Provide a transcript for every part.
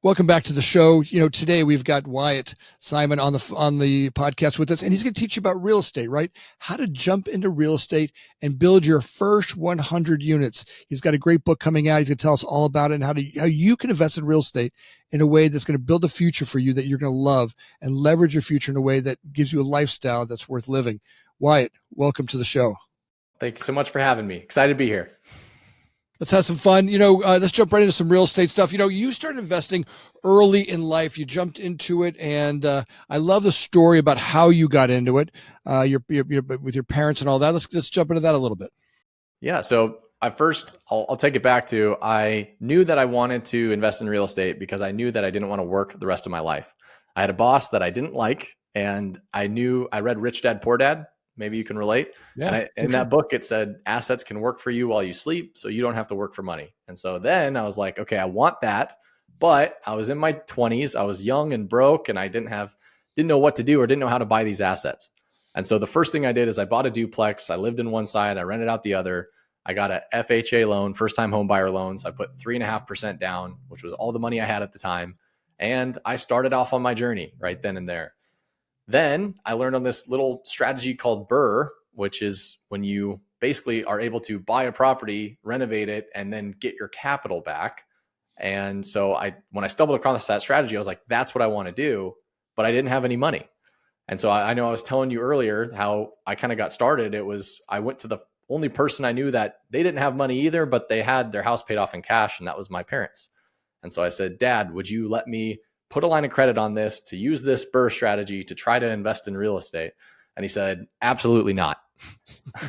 Welcome back to the show. Today we've got Wyatt Simon on the podcast with us, and he's going to teach you about real estate, right? How to jump into real estate and build your first 100 units. He's got a great book coming out. He's going to tell us all about it and how you can invest in real estate in a way that's going to build a future for you that you're going to love and leverage your future in a way that gives you a lifestyle that's worth living. Wyatt, welcome to the show. Thank you so much for having me. Excited to be here. Let's have some fun. Let's jump right into some real estate stuff. You started investing early in life. You jumped into it, and I love the story about how you got into it. With your parents and all that. Let's jump into that a little bit. Yeah. So I'll take it back to, I knew that I wanted to invest in real estate because I knew that I didn't want to work the rest of my life. I had a boss that I didn't like, and I read Rich Dad, Poor Dad. Maybe you can relate. Yeah, in that book, it said assets can work for you while you sleep, so you don't have to work for money. And so then I was like, okay, I want that. But I was in my 20s. I was young and broke, and I didn't know what to do or didn't know how to buy these assets. And so the first thing I did is I bought a duplex. I lived in one side. I rented out the other. I got a FHA loan, first time home buyer loans. I put 3.5% down, which was all the money I had at the time. And I started off on my journey right then and there. Then I learned on this little strategy called BRRRR, which is when you basically are able to buy a property, renovate it, and then get your capital back. And so when I stumbled across that strategy, I was like, that's what I want to do, but I didn't have any money. And so I know I was telling you earlier how I kind of got started. I went to the only person I knew that they didn't have money either, but they had their house paid off in cash, and that was my parents. And so I said, Dad, would you let me put a line of credit on this to use this BRRRR strategy to try to invest in real estate? And he said, absolutely not.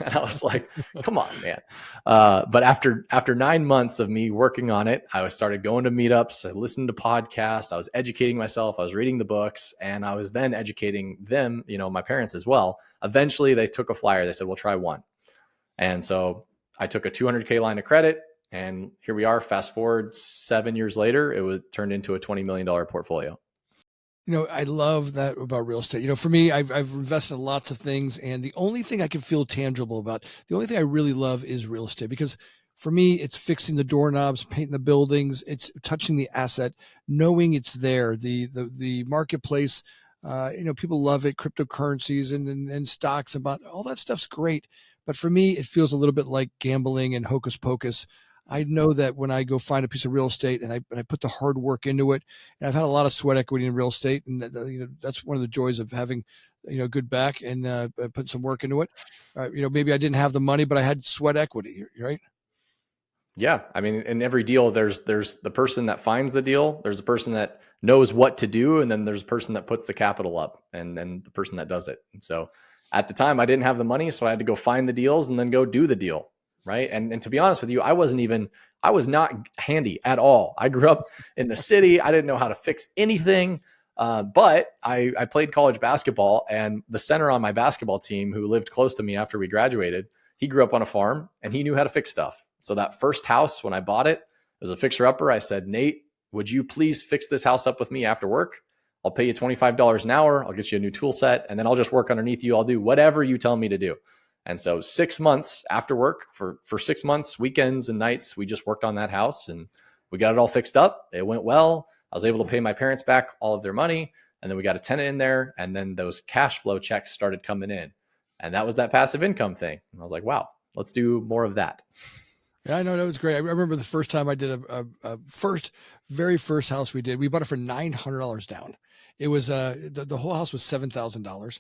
And I was like, come on, man. But after 9 months of me working on it, I started going to meetups, I listened to podcasts, I was educating myself, I was reading the books, and I was then educating them, my parents as well. Eventually they took a flyer. They said, well, try one. And so I took a $200K line of credit. And here we are, fast forward 7 years later, it was turned into a $20 million portfolio. I love that about real estate. For me, I've invested in lots of things, and the only thing I can feel tangible about, the only thing I really love is real estate, because for me, it's fixing the doorknobs, painting the buildings, it's touching the asset, knowing it's there, the marketplace. People love it, cryptocurrencies and stocks, about all that stuff's great. But for me, it feels a little bit like gambling and hocus pocus. I know that when I go find a piece of real estate and I put the hard work into it, and I've had a lot of sweat equity in real estate, and that's one of the joys of having good back and put some work into it. Maybe I didn't have the money, but I had sweat equity, right? Yeah, I mean, in every deal, there's the person that finds the deal, there's the person that knows what to do, and then there's a person that puts the capital up, and then the person that does it. And so at the time, I didn't have the money, so I had to go find the deals and then go do the deal. Right. And to be honest with you, I was not handy at all. I grew up in the city. I didn't know how to fix anything. But I played college basketball, and the center on my basketball team, who lived close to me after we graduated, he grew up on a farm and he knew how to fix stuff. So that first house, when I bought it, it was a fixer upper. I said, Nate, would you please fix this house up with me after work? I'll pay you $25 an hour. I'll get you a new tool set, and then I'll just work underneath you. I'll do whatever you tell me to do. And so 6 months after work, for 6 months, weekends and nights, we just worked on that house, and we got it all fixed up. It went well. I was able to pay my parents back all of their money, and then we got a tenant in there, and then those cash flow checks started coming in. And that was that passive income thing. And I was like, wow, let's do more of that. Yeah, I know, that was great. I remember the first time I did a very first house we did. We bought it for $900 down. It was the whole house was $7,000.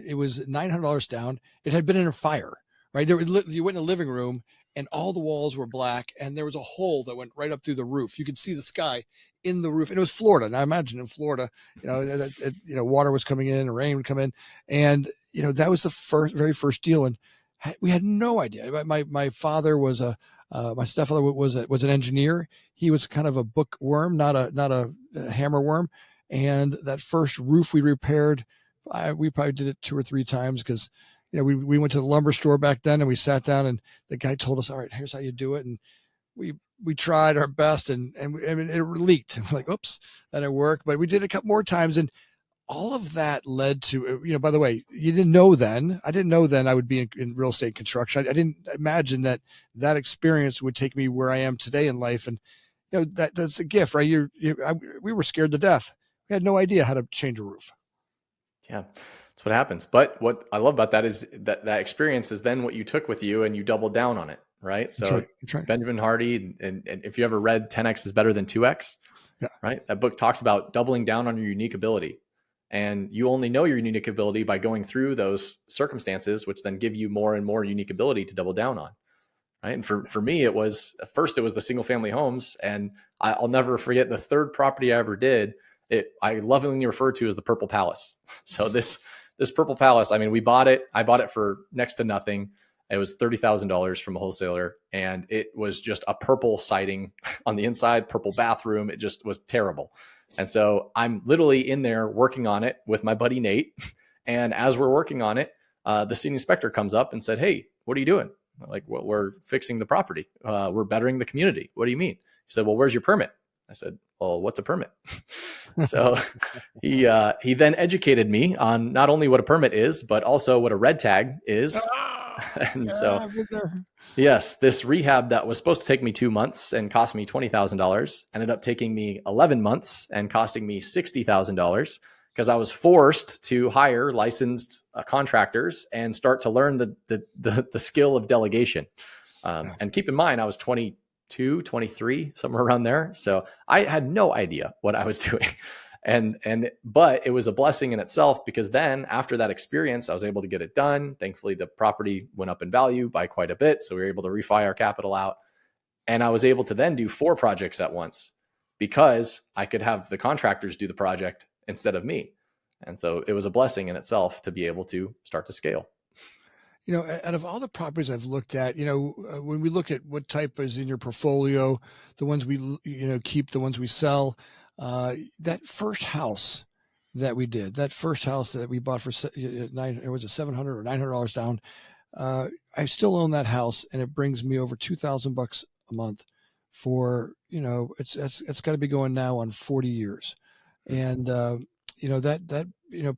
It was $900 down. It had been in a fire, right? You went in the living room, and all the walls were black, and there was a hole that went right up through the roof. You could see the sky in the roof, and it was Florida. And I imagine in Florida, water was coming in, rain would come in, and that was the very first deal, and we had no idea. My father was my stepfather was an engineer. He was kind of a bookworm, not a hammer worm. And that first roof we repaired, we probably did it 2 or 3 times, because we went to the lumber store back then, and we sat down, and the guy told us, all right, here's how you do it. And we tried our best, and it leaked. And we're like, oops, that didn't work. But we did it a couple more times, and all of that led to, by the way, you didn't know then. I didn't know then I would be in real estate construction. I didn't imagine that experience would take me where I am today in life. And that's a gift, right? We were scared to death. We had no idea how to change a roof. Yeah, that's what happens. But what I love about that is that experience is then what you took with you and you doubled down on it, right? That's So right. That's right. Benjamin Hardy, and if you ever read 10X is better than 2X, Yeah. right? That book talks about doubling down on your unique ability. And you only know your unique ability by going through those circumstances, which then give you more and more unique ability to double down on. Right. And for me, it was at first it was the single family homes. And I'll never forget the third property I ever did. I lovingly refer to as the Purple Palace. So this Purple Palace, I mean, we bought it. I bought it for next to nothing. It was $30,000 from a wholesaler, and it was just a purple siding on the inside, purple bathroom. It just was terrible. And so I'm literally in there working on it with my buddy Nate. And as we're working on it, the city inspector comes up and said, "Hey, what are you doing?" Like, well, we're fixing the property. We're bettering the community. What do you mean? He said, "Well, where's your permit?" I said, "Well, what's a permit?" So he then educated me on not only what a permit is, but also what a red tag is. And Yeah, so, I've been there. yes, this rehab that was supposed to take me 2 months and cost me $20,000 ended up taking me 11 months and costing me $60,000 because I was forced to hire licensed contractors and start to learn the skill of delegation. And keep in mind, I was 22, 23, somewhere around there. So I had no idea what I was doing. But it was a blessing in itself, because then after that experience, I was able to get it done. Thankfully, the property went up in value by quite a bit. So we were able to refi our capital out. And I was able to then do 4 projects at once because I could have the contractors do the project instead of me. And so it was a blessing in itself to be able to start to scale. Out of all the properties I've looked at, when we look at what type is in your portfolio, the ones we, keep, the ones we sell, that first house that we did, that first house that we bought for it was a $700 or $900 down. I still own that house, and it brings me over $2,000 a month for, it's got to be going now on 40 years. And, that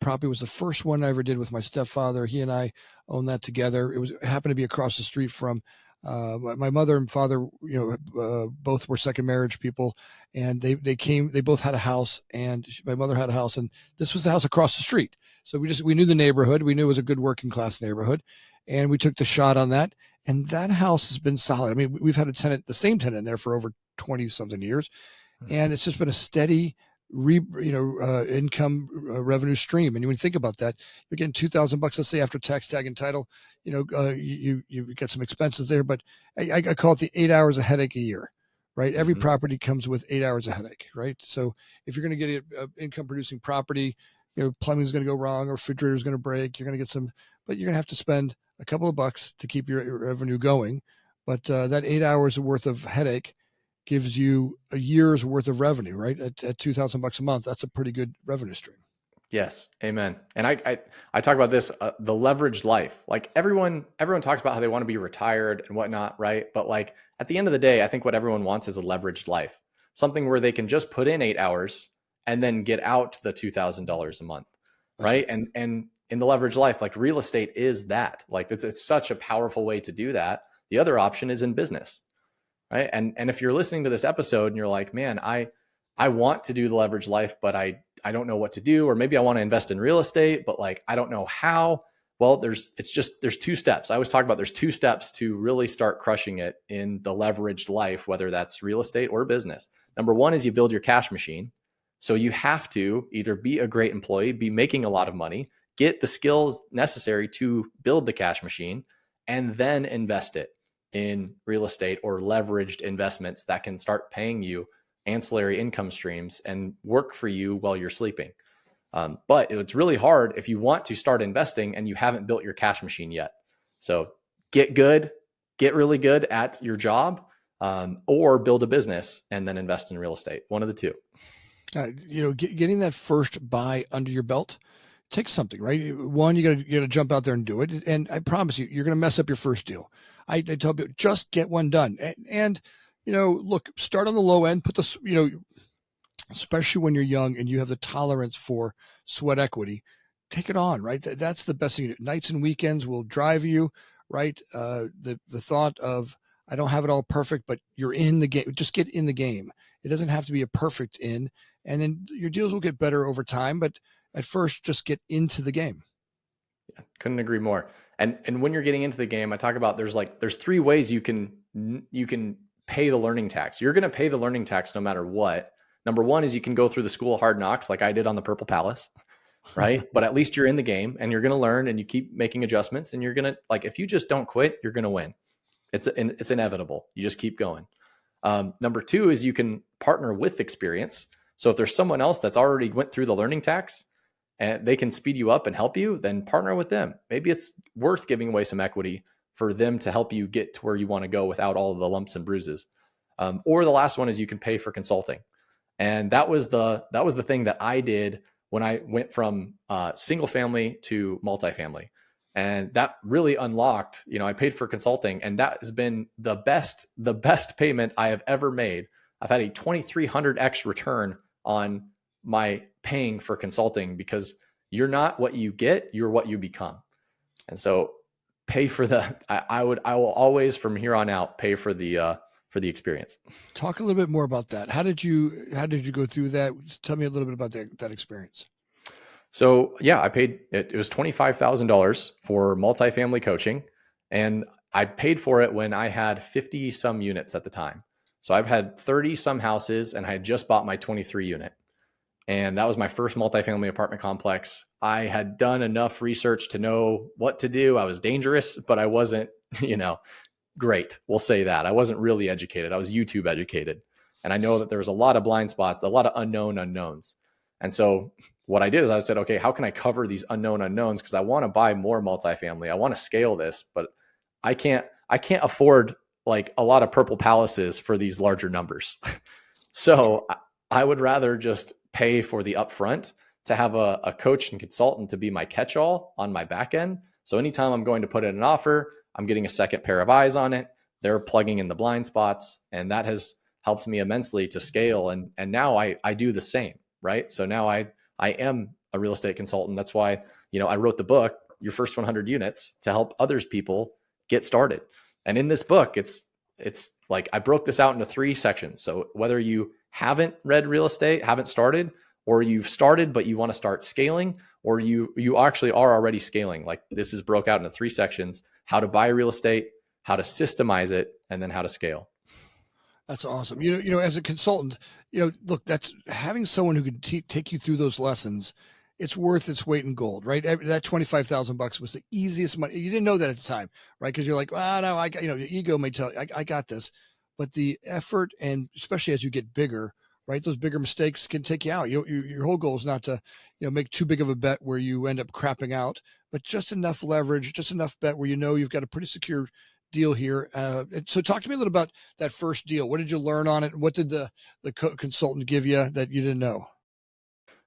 property was the first one I ever did with my stepfather. He and I owned that together. It happened to be across the street from my mother and father. Both were second marriage people, and they both had a house, and my mother had a house, and this was the house across the street. So we knew the neighborhood. We knew it was a good working class neighborhood, and we took the shot on that. And that house has been solid. I mean, we've had the same tenant there for over 20 something years, and it's just been a steady income revenue stream. And when you think about that, you're getting $2,000, let's say, after tax, tag, and title. You get some expenses there, but I call it the 8 hours of headache a year, right? Every property comes with 8 hours of headache, right? So if you're going to get an income producing property, plumbing is going to go wrong, or refrigerator is going to break. You're going to get but you're going to have to spend a couple of bucks to keep your revenue going. But that 8 hours worth of headache gives you a year's worth of revenue, right? At $2,000 a month, that's a pretty good revenue stream. Yes. Amen. And I talk about this, the leveraged life. Like everyone talks about how they want to be retired and whatnot, right? But like at the end of the day, I think what everyone wants is a leveraged life, something where they can just put in 8 hours and then get out the $2,000 a month, right? And in the leveraged life, like real estate is that. Like it's such a powerful way to do that. The other option is in business. Right. And if you're listening to this episode and you're like, man, I want to do the leverage life, but I don't know what to do, or maybe I want to invest in real estate, but like, I don't know how. Well, there's 2 steps. I always talk about there's 2 steps to really start crushing it in the leveraged life, whether that's real estate or business. Number 1 is you build your cash machine. So you have to either be a great employee, be making a lot of money, get the skills necessary to build the cash machine, and then invest it in real estate or leveraged investments that can start paying you ancillary income streams and work for you while you're sleeping. But it's really hard if you want to start investing and you haven't built your cash machine yet. So get really good at your job, or build a business and then invest in real estate. One of the 2. Getting that first buy under your belt takes something, right? One, you got to jump out there and do it. And I promise you're going to mess up your first deal. I tell people, just get one done. And look, start on the low end, put this, especially when you're young and you have the tolerance for sweat equity, take it on, right? That's the best thing. Nights and weekends will drive you, right? The thought of, I don't have it all perfect, but you're in the game. Just get in the game. It doesn't have to be a perfect in, and then your deals will get better over time. But at first, just get into the game. Couldn't agree more. And when you're getting into the game, I talk about there's three ways you can pay the learning tax. You're going to pay the learning tax no matter what. Number one is you can go through the school of hard knocks like I did on the Purple Palace, right? But at least you're in the game and you're going to learn and you keep making adjustments and you're going to, like, if you just don't quit, you're going to win. It's inevitable. You just keep going. Number two is you can partner with experience. So if there's someone else that's already went through the learning tax and they can speed you up and help you, then partner with them. Maybe it's worth giving away some equity for them to help you get to where you want to go without all of the lumps and bruises. Or the last one is you can pay for consulting. And that was the thing that I did when I went from single family to multifamily. And that really unlocked, I paid for consulting, and that has been the best payment I have ever made. I've had a 2,300x return on my paying for consulting, because you're not what you get, you're what you become. And so pay for I will always from here on out pay for the experience. Talk a little bit more about that. How did you go through that? Tell me a little bit about that experience. So yeah, I paid it was $25,000 for multifamily coaching, and I paid for it when I had 50 some units at the time. So I've had 30 some houses and I had just bought my 23 unit. And that was my first multifamily apartment complex. I had done enough research to know what to do. I was dangerous, but I wasn't, great. We'll say that. I wasn't really educated. I was YouTube educated. And I know that there was a lot of blind spots, a lot of unknown unknowns. And so what I did is I said, okay, how can I cover these unknown unknowns? Because I want to buy more multifamily. I want to scale this, but I can't afford like a lot of Purple Palaces for these larger numbers. So I would rather just pay for the upfront to have a coach and consultant to be my catch-all on my back end. So anytime I'm going to put in an offer, I'm getting a second pair of eyes on it. They're plugging in the blind spots. And that has helped me immensely to scale. And now I do the same, right? So now I am a real estate consultant. That's why, I wrote the book, Your First 100 Units, to help others people get started. And in this book, it's like I broke this out into 3 sections. So whether you haven't read real estate, haven't started, or you've started, but you want to start scaling, or you actually are already scaling, like this is broke out into 3 sections: how to buy real estate, how to systemize it, and then how to scale. That's awesome. As a consultant, look, that's having someone who can take you through those lessons. It's worth its weight in gold, right? That $25,000 was the easiest money. You didn't know that at the time, right? Because you're like, no, your ego may tell you, I got this, but the effort, and especially as you get bigger, right? Those bigger mistakes can take you out. Your whole goal is not to, make too big of a bet where you end up crapping out, but just enough leverage, just enough bet where you've got a pretty secure deal here. So talk to me a little about that first deal. What did you learn on it? What did the consultant give you that you didn't know?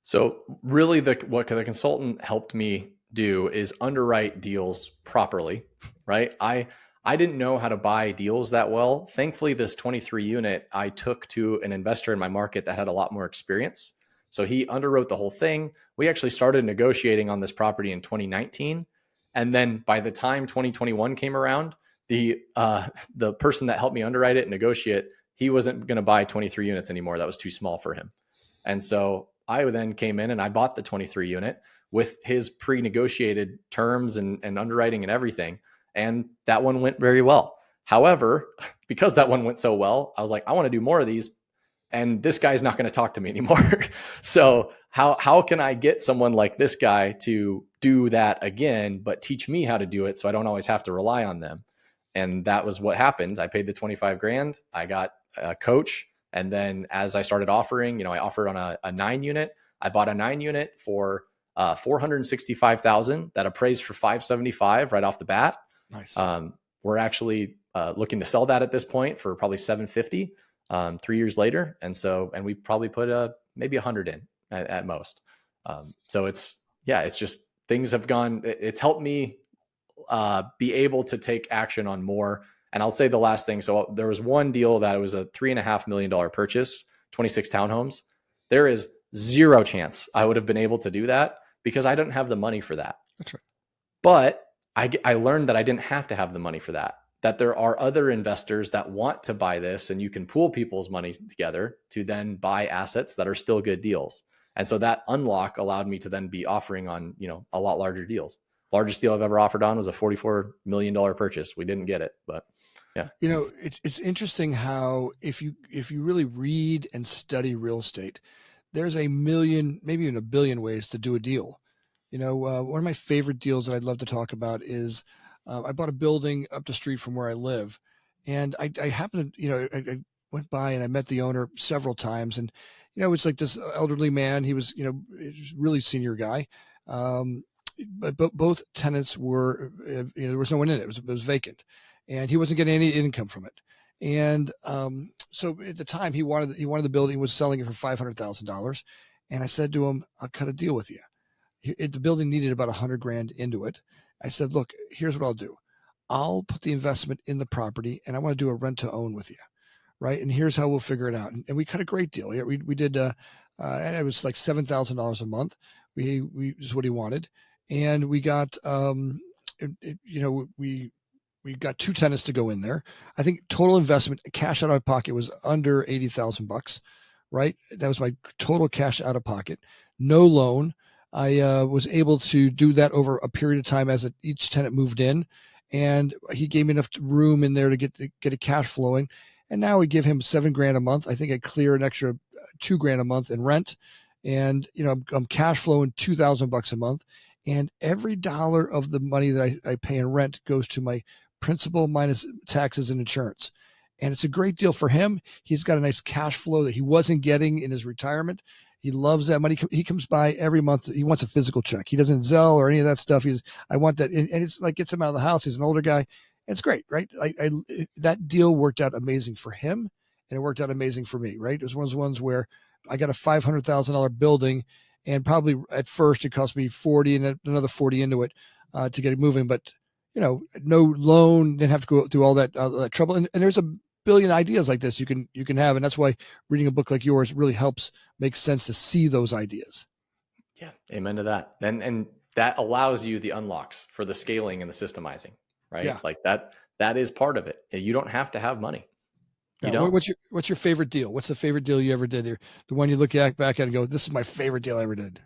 So really what the consultant helped me do is underwrite deals properly, right? I didn't know how to buy deals that well. Thankfully, this 23 unit I took to an investor in my market that had a lot more experience. So he underwrote the whole thing. We actually started negotiating on this property in 2019. And then by the time 2021 came around, the person that helped me underwrite it and negotiate, he wasn't going to buy 23 units anymore. That was too small for him. And so I then came in and I bought the 23 unit with his pre-negotiated terms and underwriting and everything. And that one went very well. However, because that one went so well, I was like, I want to do more of these. And this guy's not going to talk to me anymore. So how can I get someone like this guy to do that again, but teach me how to do it so I don't always have to rely on them? And that was what happened. I paid the 25 grand. I got a coach. And then as I started offering, I offered on a 9 unit. I bought a 9 unit for $465,000 that appraised for $575 right off the bat. Nice. We're actually looking to sell that at this point for probably $750 3 years later. And we probably put maybe 100 in at most. So it's just things have gone. It's helped me be able to take action on more. And I'll say the last thing. So there was one deal that was a $3.5 million purchase, 26 townhomes. There is zero chance I would have been able to do that because I don't have the money for that. That's right. But I learned that I didn't have to have the money for that. that there are other investors that want to buy this, and you can pool people's money together to then buy assets that are still good deals. And so that unlock allowed me to then be offering on, a lot larger deals. Largest deal I've ever offered on was a $44 million purchase. We didn't get it, but yeah. It's interesting how if you really read and study real estate, there's a million, maybe even a billion ways to do a deal. One of my favorite deals that I'd love to talk about is I bought a building up the street from where I live, and I happened to, I went by and I met the owner several times, and it's like this elderly man. He was, really senior guy. But both tenants were, there was no one in it. It was vacant, and he wasn't getting any income from it. And so at the time, he wanted the building. He was selling it for $500,000, and I said to him, "I'll cut a deal with you." The building needed about $100,000 into it. I said, "Look, here's what I'll do. I'll put the investment in the property, and I want to do a rent to own with you, right? And here's how we'll figure it out." And we cut a great deal. We did, and it was like $7,000 a month. We is what he wanted, and we got, we got 2 tenants to go in there. I think total investment cash out of my pocket was under $80,000, right? That was my total cash out of pocket, no loan. I was able to do that over a period of time as each tenant moved in, and he gave me enough room in there to get a cash flowing. And now we give him $7,000 a month. I think I clear an extra $2,000 a month in rent, and I'm cash flowing $2,000 a month. And every dollar of the money that I pay in rent goes to my principal minus taxes and insurance. And it's a great deal for him. He's got a nice cash flow that he wasn't getting in his retirement. He loves that money. He comes by every month. He wants a physical check. He doesn't Zelle or any of that stuff. I want that. And it's like, gets him out of the house. He's an older guy. It's great, right? That deal worked out amazing for him, and it worked out amazing for me, right? It was one of those ones where I got a $500,000 building, and probably at first it cost me 40 and another 40 into it to get it moving. But, no loan, didn't have to go through all that trouble. And there's a billion ideas like this you can have. And that's why reading a book like yours really helps make sense to see those ideas. Yeah. Amen to that. And that allows you the unlocks for the scaling and the systemizing, right? Yeah. Like that is part of it. You don't have to have money. You Yeah. don't. What's your favorite deal? What's the favorite deal you ever did here? The one you look back at and go, this is my favorite deal I ever did.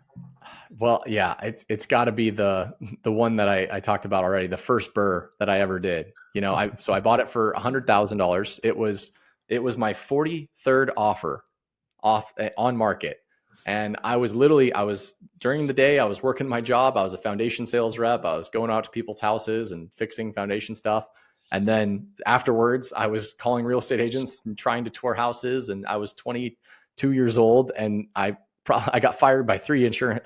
Well, yeah, it's got to be the one that I talked about already, the first burr that I ever did. I bought it for $100,000. It was my 43rd offer on market, and I was during the day I was working my job. I was a foundation sales rep. I was going out to people's houses and fixing foundation stuff, and then afterwards I was calling real estate agents and trying to tour houses. And I was 22 years old, and I got fired by 3 insurance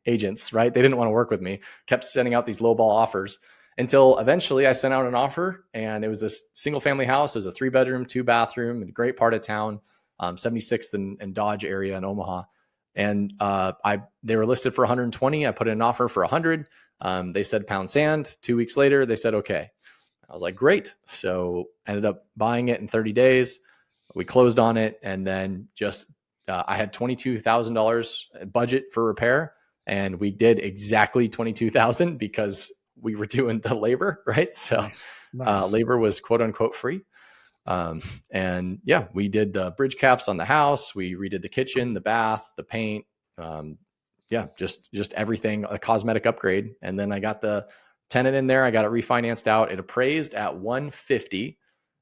agents, right? They didn't want to work with me, kept sending out these lowball offers until eventually I sent out an offer, and it was this single family house. It was a 3-bedroom, 2-bathroom in a great part of town, 76th and Dodge area in Omaha. And they were listed for 120. I put in an offer for 100. They said pound sand. 2 weeks later, they said, okay. I was like, great. So ended up buying it in 30 days. We closed on it, and then I had $22,000 budget for repair, and we did exactly $22,000 because we were doing the labor, right? So Nice. labor was quote unquote free. And yeah, we did the bridge caps on the house. We redid the kitchen, the bath, the paint. Just everything, a cosmetic upgrade. And then I got the tenant in there. I got it refinanced out. It appraised at 150.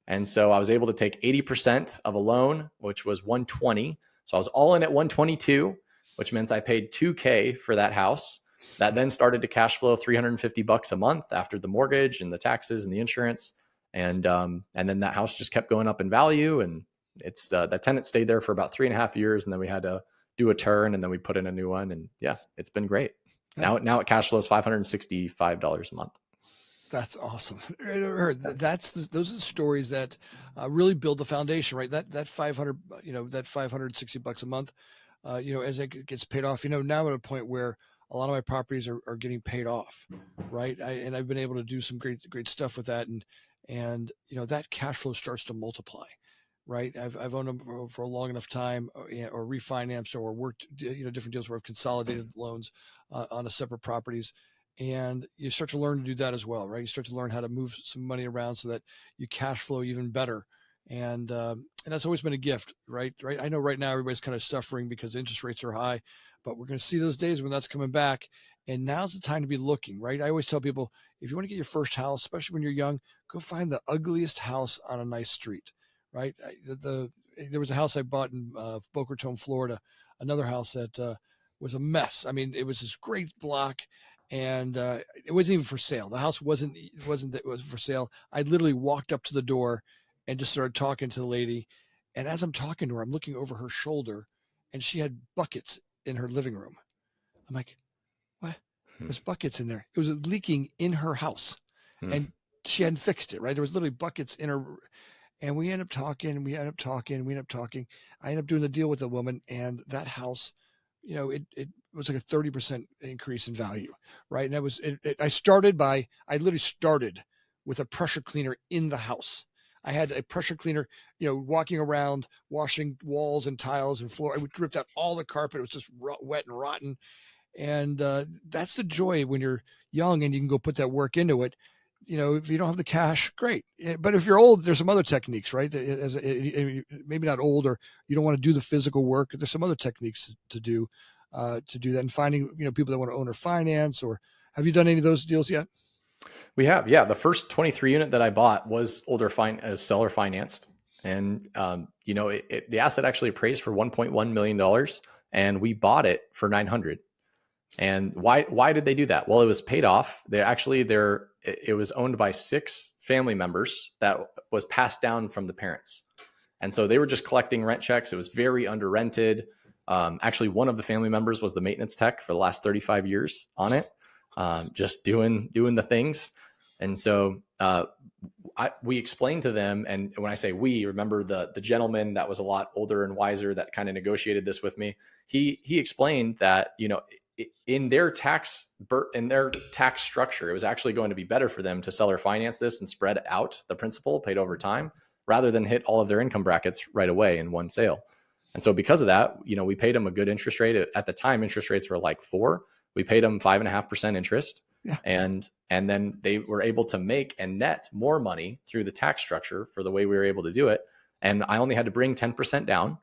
And so I was able to take 80% of a loan, which was 120. So I was all in at 122, which meant I paid $2,000 for that house. That then started to cash flow $350 a month after the mortgage and the taxes and the insurance. And then that house just kept going up in value. And that tenant stayed there for about 3.5 years. And then we had to do a turn, and then we put in a new one. And yeah, it's been great. Yeah. Now it cash flows $565 a month. That's awesome. Those are the stories that really build the foundation, right? That 500, that $560 a month, as it gets paid off, now at a point where a lot of my properties are getting paid off, right? And I've been able to do some great stuff with that. And that cash flow starts to multiply, right? I've owned them for a long enough time, or refinanced, or worked, different deals where I've consolidated loans on a separate properties. and you start to learn to do that as well, right? You start to learn how to move some money around so that you cash flow even better. And that's always been a gift, right? Right. I know right now everybody's kind of suffering because interest rates are high, but we're going to see those days when that's coming back. And now's the time to be looking, right? I always tell people, if you want to get your first house, especially when you're young, go find the ugliest house on a nice street, right? There was a house I bought in Boca Raton, Florida, another house that was a mess. I mean, it was this great block, and it wasn't even for sale. The house wasn't for sale. I literally walked up to the door and just started talking to the lady. And as I'm talking to her, I'm looking over her shoulder, and she had buckets in her living room. I'm like, what? There's buckets in there. It was leaking in her house, and she hadn't fixed it, right? There was literally buckets in her. And we end up talking, and we end up talking, we end up talking. I end up doing the deal with the woman, and that house, it was like a 30% increase in value, right? And I literally started with a pressure cleaner in the house. I had a pressure cleaner, walking around, washing walls and tiles and floor. I ripped out all the carpet. It was just wet and rotten. And that's the joy when you're young and you can go put that work into it. If you don't have the cash, great. But if you're old, there's some other techniques, right? Maybe not old, or you don't want to do the physical work. There's some other techniques to do that, and finding, people that want to own or finance. Or have you done any of those deals yet? We have, yeah. The first 23 unit that I bought was seller financed, and the asset actually appraised for $1.1 million, and we bought it for 900. And why did they do that? Well, it was paid off. It was owned by 6 family members that was passed down from the parents. And so they were just collecting rent checks. It was very under rented. Actually, one of the family members was the maintenance tech for the last 35 years on it, just doing the things. And so we explained to them, and when I say we, remember the gentleman that was a lot older and wiser that kind of negotiated this with me. He explained that, in their tax structure, it was actually going to be better for them to seller finance this and spread out the principal paid over time rather than hit all of their income brackets right away in one sale. And so because of that, we paid them a good interest rate. At the time, interest rates were like 4. We paid them 5.5% interest. Yeah. And then they were able to make and net more money through the tax structure for the way we were able to do it. And I only had to bring 10% down,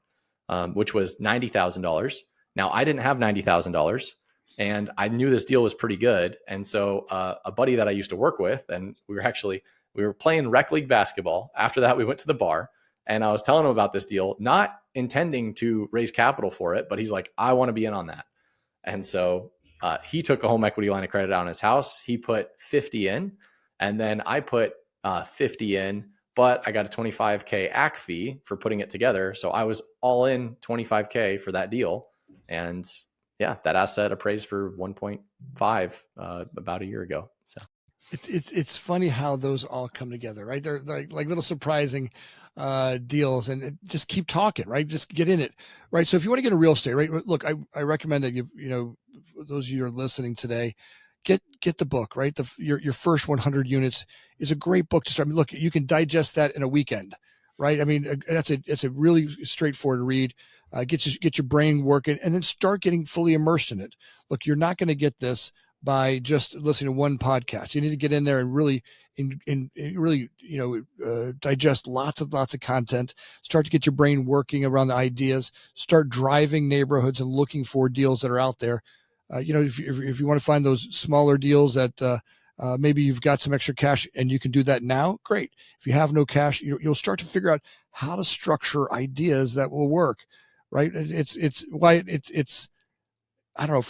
which was $90,000. Now I didn't have $90,000. And I knew this deal was pretty good. And so a buddy that I used to work with, and we were playing rec league basketball. After that, we went to the bar, and I was telling him about this deal, not intending to raise capital for it, but he's like, I want to be in on that. And so he took a home equity line of credit on his house. He put 50 in, and then I put 50 in, but I got a $25K AC fee for putting it together. So I was all in $25K for that deal. And yeah, that asset appraised for 1.5 about a year ago. So it's funny how those all come together, right? They're like little surprising deals, and just keep talking, right? Just get in it, right? So if you want to get into real estate, right? Look, I recommend that those of you who are listening today, get the book, right? Your first 100 units is a great book to start. I mean, look, you can digest that in a weekend, right? I mean, it's a really straightforward read. Get your brain working, and then start getting fully immersed in it. Look, you're not going to get this by just listening to one podcast. You need to get in there and really, digest lots of content. Start to get your brain working around the ideas. Start driving neighborhoods and looking for deals that are out there. If you want to find those smaller deals that maybe you've got some extra cash and you can do that now, great. If you have no cash, you'll start to figure out how to structure ideas that will work. Right. It's I don't know,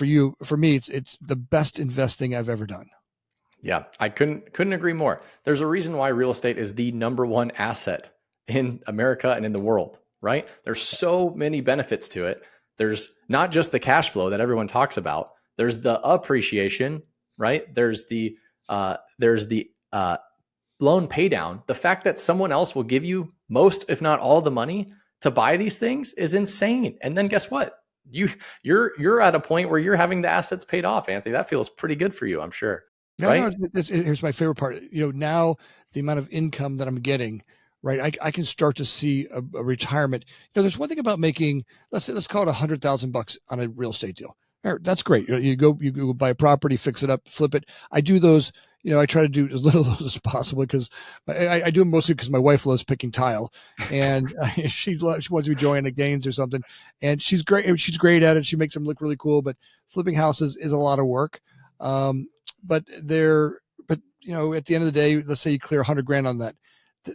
for me, it's the best investing I've ever done. Yeah, I couldn't agree more. There's a reason why real estate is the number one asset in America and in the world, right? There's so many benefits to it. There's not just the cash flow that everyone talks about. There's the appreciation, right? There's the loan pay down. The fact that someone else will give you most, if not all, the money to buy these things is insane. And then guess what? You're at a point where you're having the assets paid off, Anthony. That feels pretty good for you, I'm sure. No, right? No, here's my favorite part. Now the amount of income that I'm getting, right? I can start to see a retirement. There's one thing about making, let's call it $100,000 on a real estate deal. That's great. You go buy a property, fix it up, flip it. I do those. I try to do as little of those as possible because I do them mostly because my wife loves picking tile, and she wants to be joining the games or something. And she's great. She's great at it. She makes them look really cool. But flipping houses is a lot of work. But at the end of the day, let's say you clear 100 grand on that.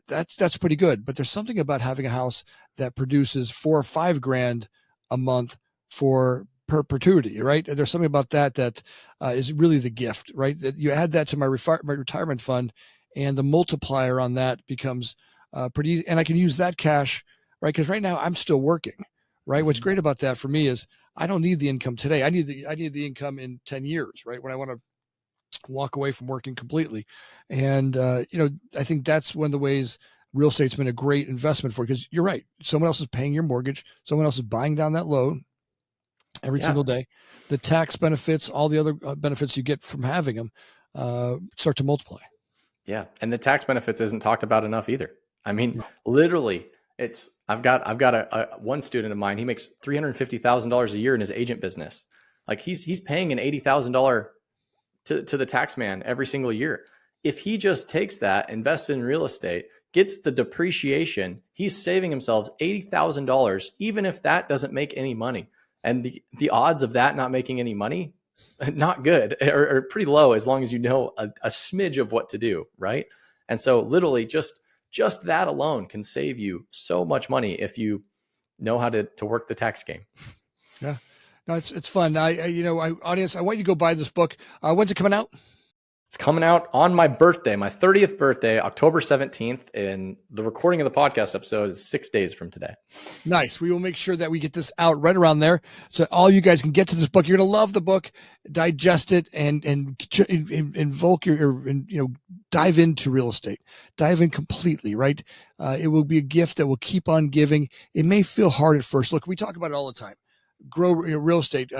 That's pretty good. But there's something about having a house that produces 4 or 5 grand a month for perpetuity, right? There's something about that is really the gift, right? That you add that to my retirement fund, and the multiplier on that becomes pretty easy. And I can use that cash, right? Because right now I'm still working, right? Mm-hmm. What's great about that for me is I don't need the income today. I need the income in 10 years, right? When I want to walk away from working completely. And I think that's one of the ways real estate's been a great investment for you, because you're right. Someone else is paying your mortgage. Someone else is buying down that loan every single day. The tax benefits, all the other benefits you get from having them start to multiply. Yeah. And the tax benefits isn't talked about enough either. I mean, literally I've got a one student of mine, he makes $350,000 a year in his agent business. Like he's paying an $80,000 to the tax man every single year. If he just takes that, invests in real estate, gets the depreciation, he's saving himself $80,000, even if that doesn't make any money. And the odds of that not making any money, not good, or pretty low, as long as you know a smidge of what to do, right? And so literally just that alone can save you so much money if you know how to work the tax game. Yeah. No, it's fun. Audience, I want you to go buy this book. When's it coming out? It's coming out on my birthday, my 30th birthday, October 17th. And the recording of the podcast episode is 6 days from today. Nice. We will make sure that we get this out right around there, so all you guys can get to this book. You're going to love the book, digest it, and invoke dive into real estate. Dive in completely, right? It will be a gift that will keep on giving. It may feel hard at first. Look, we talk about it all the time. Grow your real estate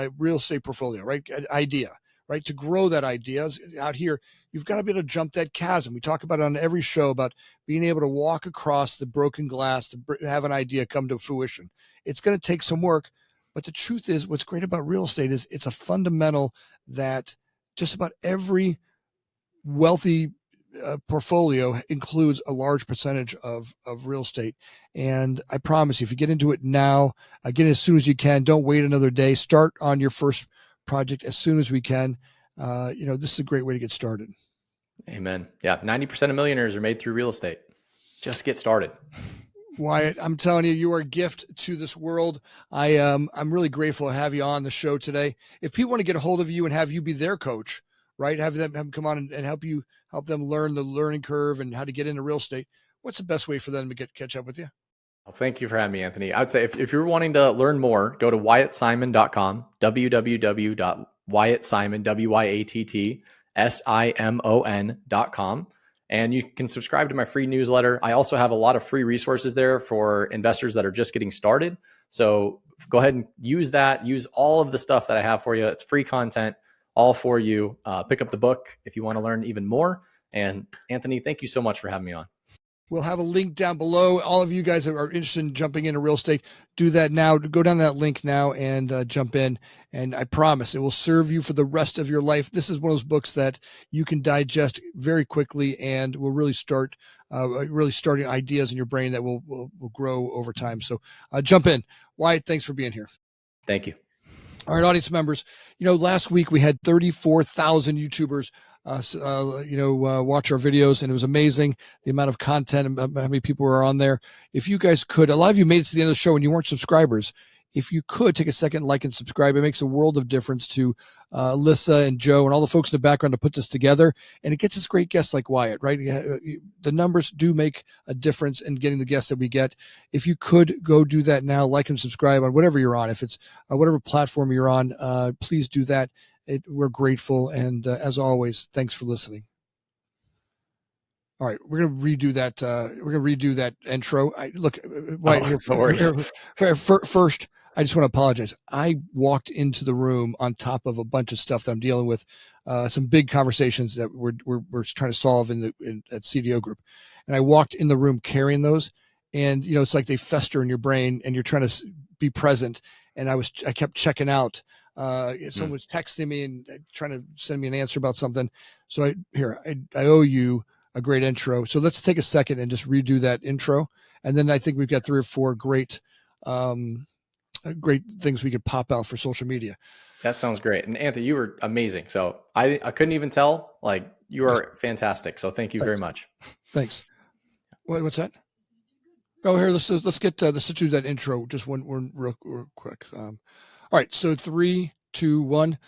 portfolio, right? Idea. Right? To grow that idea out here, you've got to be able to jump that chasm. We talk about it on every show about being able to walk across the broken glass to have an idea come to fruition. It's going to take some work, but the truth is, what's great about real estate is it's a fundamental that just about every wealthy portfolio includes a large percentage of real estate. And I promise you, if you get into it now, get it as soon as you can. Don't wait another day. Start on your first project as soon as we can. This is a great way to get started. Amen. Yeah. 90% of millionaires are made through real estate. Just get started. Wyatt, I'm telling you, you are a gift to this world. I'm really grateful to have you on the show today. If people want to get a hold of you and have you be their coach, right? Have them come on and help them learn the learning curve and how to get into real estate. What's the best way for them to catch up with you? Well, thank you for having me, Anthony. I would say if you're wanting to learn more, go to WyattSimon.com, www.WyattSimon, WyattSimon.com. And you can subscribe to my free newsletter. I also have a lot of free resources there for investors that are just getting started. So go ahead and use that. Use all of the stuff that I have for you. It's free content, all for you. Pick up the book if you want to learn even more. And Anthony, thank you so much for having me on. We'll have a link down below. All of you guys that are interested in jumping into real estate, do that now. Go down that link now and jump in. And I promise it will serve you for the rest of your life. This is one of those books that you can digest very quickly and will really start starting ideas in your brain that will grow over time. So jump in. Wyatt, thanks for being here. Thank you. All right, audience members, last week we had 34,000 YouTubers watch our videos, and it was amazing the amount of content and how many people were on there. If you guys could, a lot of you made it to the end of the show and you weren't subscribers. If you could take a second, like and subscribe, it makes a world of difference to Alyssa and Joe and all the folks in the background to put this together. And it gets us great guests like Wyatt, right? The numbers do make a difference in getting the guests that we get. If you could go do that now, like and subscribe on whatever you're on. If it's whatever platform you're on, please do that. We're grateful. And as always, thanks for listening. All right, we're going to redo that. We're going to redo that intro. First, I just want to apologize. I walked into the room on top of a bunch of stuff that I'm dealing with, some big conversations that we're trying to solve at CDO Group, and I walked in the room carrying those, and it's like they fester in your brain, and you're trying to be present. And I kept checking out Someone was texting me and trying to send me an answer about something. So I owe you a great intro. So let's take a second and just redo that intro. And then I think we've got 3 or 4 great things we could pop out for social media. That sounds great. And Anthony, you were amazing. So I couldn't even tell. Like, you are fantastic. So thank you very much. Thanks. What's that? Oh, here, let's do that intro. Just one real quick. All right. So 3, 2, 1.